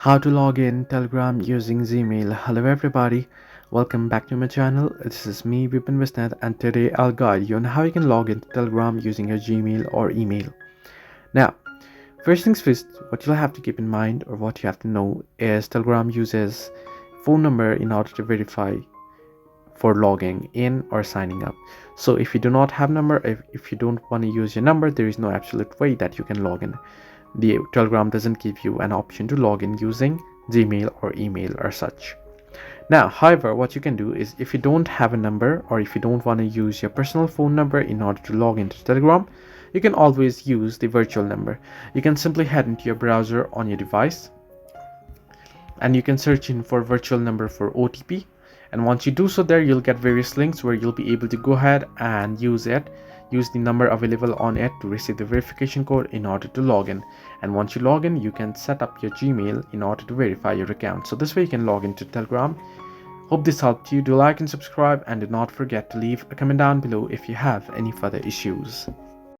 How to log in Telegram using Gmail. Hello everybody, welcome back to my channel. This is me Vipin Visnath, and today I'll guide you on how you can log into Telegram using your Gmail or email. Now, first things first, what you'll have to keep in mind or what you have to know is Telegram uses phone number in order to verify for logging in or signing up. So if you do not have number, if you don't want to use your number, there is no absolute way that you can log in. The Telegram doesn't give you an option to log in using Gmail or email or such. Now, however, what you can do is if you don't have a number or if you don't want to use your personal phone number in order to log into Telegram, you can always use the virtual number. You can simply head into your browser on your device and you can search in for virtual number for OTP, and once you do so, there you'll get various links where you'll be able to go ahead and use the number available on it to receive the verification code in order to log in. And once you log in, you can set up your Gmail in order to verify your account. So this way you can log into Telegram. Hope this helped you. Do like and subscribe, and do not forget to leave a comment down below if you have any further issues.